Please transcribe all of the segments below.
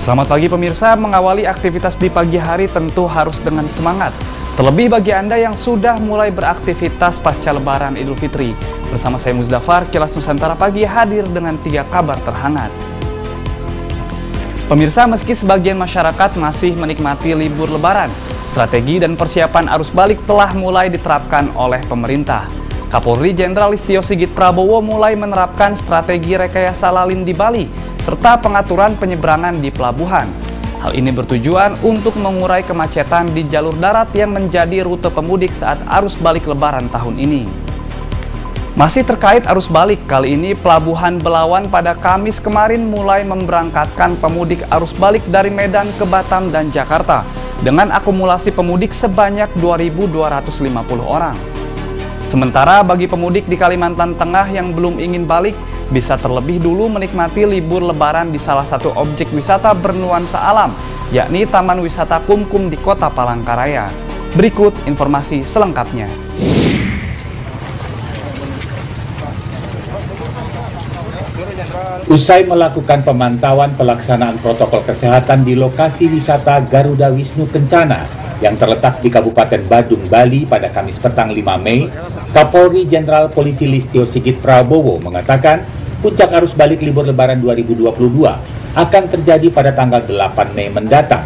Selamat pagi pemirsa, mengawali aktivitas di pagi hari tentu harus dengan semangat. Terlebih bagi Anda yang sudah mulai beraktivitas pasca Lebaran Idul Fitri. Bersama saya Muzdafar, Kilas Nusantara Pagi hadir dengan 3 kabar terhangat. Pemirsa, meski sebagian masyarakat masih menikmati libur Lebaran, strategi dan persiapan arus balik telah mulai diterapkan oleh pemerintah. Kapolri Jenderal Listio Sigit Prabowo mulai menerapkan strategi rekayasa lalin di Bali, serta pengaturan penyeberangan di pelabuhan. Hal ini bertujuan untuk mengurai kemacetan di jalur darat yang menjadi rute pemudik saat arus balik Lebaran tahun ini. Masih terkait arus balik, kali ini Pelabuhan Belawan pada Kamis kemarin mulai memberangkatkan pemudik arus balik dari Medan ke Batam dan Jakarta dengan akumulasi pemudik sebanyak 2.250 orang. Sementara bagi pemudik di Kalimantan Tengah yang belum ingin balik, bisa terlebih dulu menikmati libur Lebaran di salah satu objek wisata bernuansa alam, yakni Taman Wisata Kumkum di Kota Palangkaraya. Berikut informasi selengkapnya. Usai melakukan pemantauan pelaksanaan protokol kesehatan di lokasi wisata Garuda Wisnu Kencana yang terletak di Kabupaten Badung, Bali pada Kamis petang 5 Mei, Kapolri Jenderal Polisi Listio Sigit Prabowo mengatakan puncak arus balik libur Lebaran 2022 akan terjadi pada tanggal 8 Mei mendatang.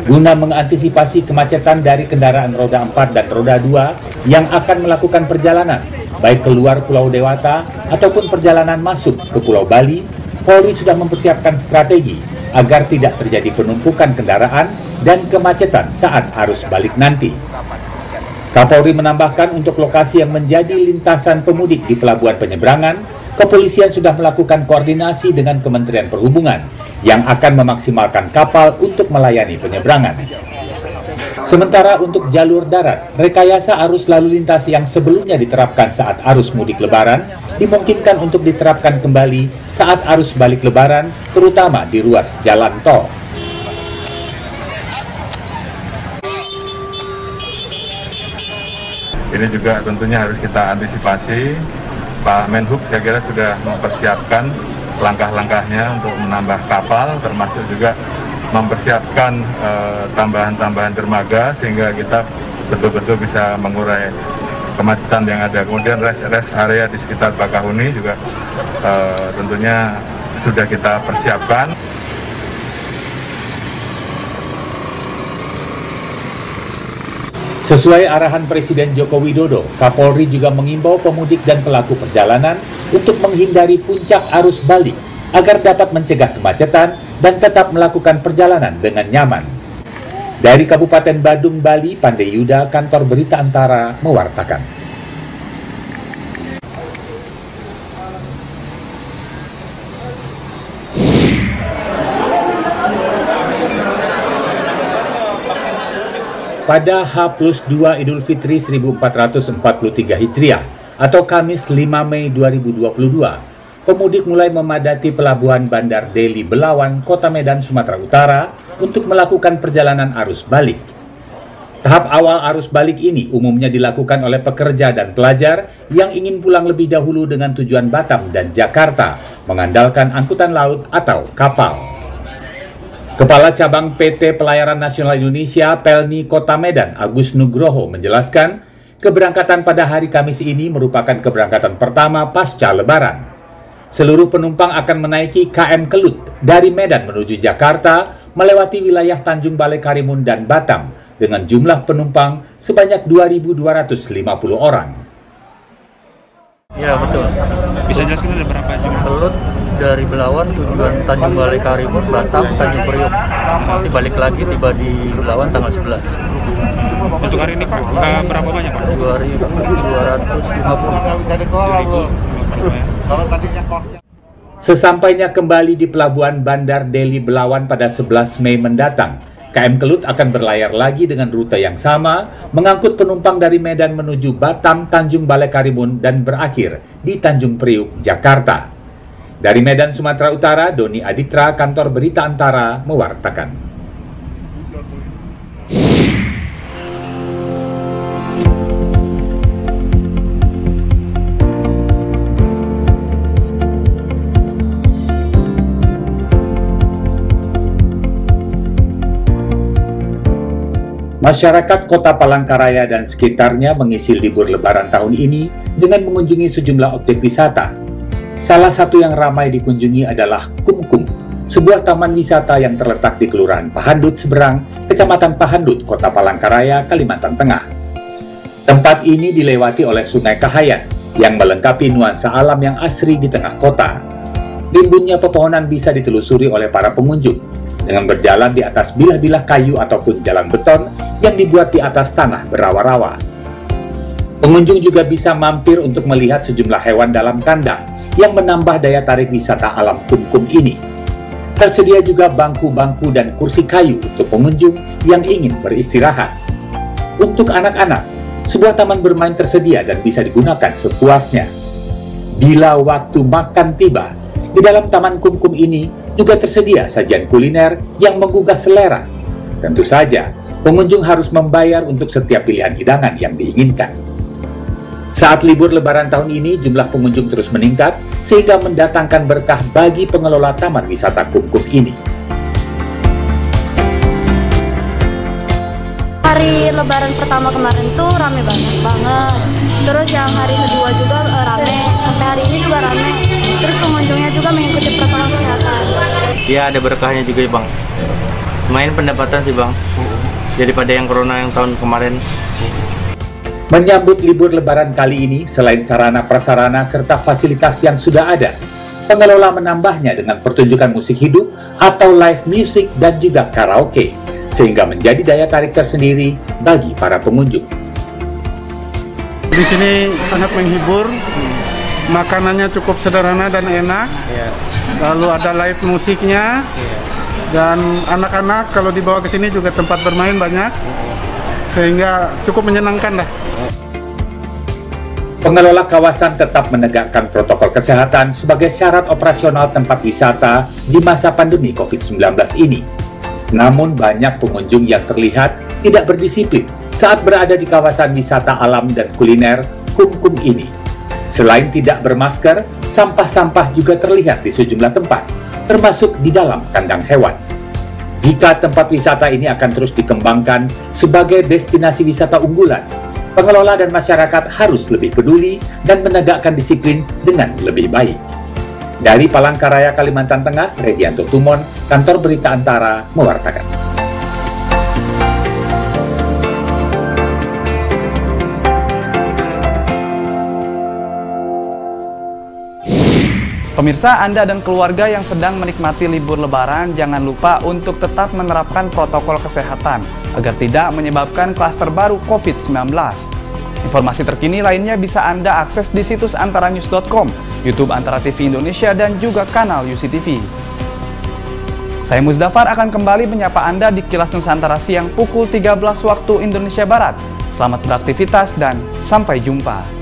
Guna mengantisipasi kemacetan dari kendaraan roda 4 dan roda 2 yang akan melakukan perjalanan, baik keluar Pulau Dewata ataupun perjalanan masuk ke Pulau Bali, Polri sudah mempersiapkan strategi agar tidak terjadi penumpukan kendaraan dan kemacetan saat arus balik nanti. Kapolri menambahkan untuk lokasi yang menjadi lintasan pemudik di pelabuhan penyeberangan, kepolisian sudah melakukan koordinasi dengan Kementerian Perhubungan yang akan memaksimalkan kapal untuk melayani penyeberangan. Sementara untuk jalur darat, rekayasa arus lalu lintas yang sebelumnya diterapkan saat arus mudik Lebaran dimungkinkan untuk diterapkan kembali saat arus balik Lebaran, terutama di ruas jalan tol. Ini juga tentunya harus kita antisipasi. Pak Menhub saya kira sudah mempersiapkan langkah-langkahnya untuk menambah kapal, termasuk juga mempersiapkan tambahan-tambahan dermaga sehingga kita betul-betul bisa mengurai kemacetan yang ada. Kemudian rest area di sekitar Bakahuni juga tentunya sudah kita persiapkan. Sesuai arahan Presiden Joko Widodo, Kapolri juga mengimbau pemudik dan pelaku perjalanan untuk menghindari puncak arus balik agar dapat mencegah kemacetan dan tetap melakukan perjalanan dengan nyaman. Dari Kabupaten Badung, Bali, Pandey Yuda, Kantor Berita Antara mewartakan. Pada H+2 Idul Fitri 1443 Hijriah atau Kamis 5 Mei 2022, pemudik mulai memadati Pelabuhan Bandar Deli Belawan, Kota Medan, Sumatera Utara untuk melakukan perjalanan arus balik. Tahap awal arus balik ini umumnya dilakukan oleh pekerja dan pelajar yang ingin pulang lebih dahulu dengan tujuan Batam dan Jakarta, mengandalkan angkutan laut atau kapal. Kepala Cabang PT Pelayaran Nasional Indonesia Pelni Kota Medan, Agus Nugroho menjelaskan, keberangkatan pada hari Kamis ini merupakan keberangkatan pertama pasca Lebaran. Seluruh penumpang akan menaiki KM Kelut dari Medan menuju Jakarta, melewati wilayah Tanjung Balai Karimun dan Batam dengan jumlah penumpang sebanyak 2.250 orang. Ya betul. Bisa jelaskan ada berapa jumlah? Kelut dari Belawan tujuan Tanjung Balai Karimun, Batam, Tanjung Priok. Nanti balik lagi tiba di Belawan tanggal 11. Untuk hari ini Pak, berapa banyak Pak? 2.250. Sesampainya kembali di Pelabuhan Bandar Deli Belawan pada 11 Mei mendatang, KM Kelut akan berlayar lagi dengan rute yang sama, mengangkut penumpang dari Medan menuju Batam, Tanjung Balai Karimun, dan berakhir di Tanjung Priok, Jakarta. Dari Medan, Sumatera Utara, Doni Aditra, Kantor Berita Antara, mewartakan. Masyarakat Kota Palangkaraya dan sekitarnya mengisi libur Lebaran tahun ini dengan mengunjungi sejumlah objek wisata. Salah satu yang ramai dikunjungi adalah Kumkum, sebuah taman wisata yang terletak di Kelurahan Pahandut Seberang, Kecamatan Pahandut, Kota Palangkaraya, Kalimantan Tengah. Tempat ini dilewati oleh Sungai Kahayan yang melengkapi nuansa alam yang asri di tengah kota. Rimbunnya pepohonan bisa ditelusuri oleh para pengunjung dengan berjalan di atas bilah-bilah kayu ataupun jalan beton yang dibuat di atas tanah berawa-rawa. Pengunjung juga bisa mampir untuk melihat sejumlah hewan dalam kandang yang menambah daya tarik wisata alam Kumkum ini. Tersedia juga bangku-bangku dan kursi kayu untuk pengunjung yang ingin beristirahat. Untuk anak-anak, sebuah taman bermain tersedia dan bisa digunakan sepuasnya. Bila waktu makan tiba, di dalam Taman Kumkum ini juga tersedia sajian kuliner yang menggugah selera. Tentu saja, pengunjung harus membayar untuk setiap pilihan hidangan yang diinginkan. Saat libur Lebaran tahun ini, jumlah pengunjung terus meningkat sehingga mendatangkan berkah bagi pengelola Taman Wisata Kumkum ini. Hari Lebaran pertama kemarin tuh rame banget. Terus yang hari kedua juga rame. Sampai hari ini juga rame. Terus pengunjungnya juga mengikuti protokol kesehatan. Ya ada berkahnya juga ya Bang. Lumayan pendapatan sih Bang. Daripada yang corona yang tahun kemarin. Menyambut libur Lebaran kali ini, selain sarana prasarana serta fasilitas yang sudah ada, pengelola menambahnya dengan pertunjukan musik hidup atau live music dan juga karaoke, sehingga menjadi daya tarik tersendiri bagi para pengunjung. Di sini sangat menghibur, makanannya cukup sederhana dan enak, lalu ada live musiknya, dan anak-anak kalau dibawa ke sini juga tempat bermain banyak, sehingga cukup menyenangkan lah. Pengelola kawasan tetap menegakkan protokol kesehatan sebagai syarat operasional tempat wisata di masa pandemi COVID-19 ini. Namun banyak pengunjung yang terlihat tidak berdisiplin saat berada di kawasan wisata alam dan kuliner Kumkum ini. Selain tidak bermasker, sampah-sampah juga terlihat di sejumlah tempat, termasuk di dalam kandang hewan. Jika tempat wisata ini akan terus dikembangkan sebagai destinasi wisata unggulan, pengelola dan masyarakat harus lebih peduli dan menegakkan disiplin dengan lebih baik. Dari Palangkaraya, Kalimantan Tengah, Redianto Tumon, Kantor Berita Antara, mewartakan. Pemirsa, Anda dan keluarga yang sedang menikmati libur Lebaran, jangan lupa untuk tetap menerapkan protokol kesehatan agar tidak menyebabkan klaster baru COVID-19. Informasi terkini lainnya bisa Anda akses di situs antaranews.com, YouTube Antara TV Indonesia, dan juga kanal UCTV. Saya Muzdafar akan kembali menyapa Anda di Kilas Nusantara siang pukul 13 waktu Indonesia Barat. Selamat beraktivitas dan sampai jumpa.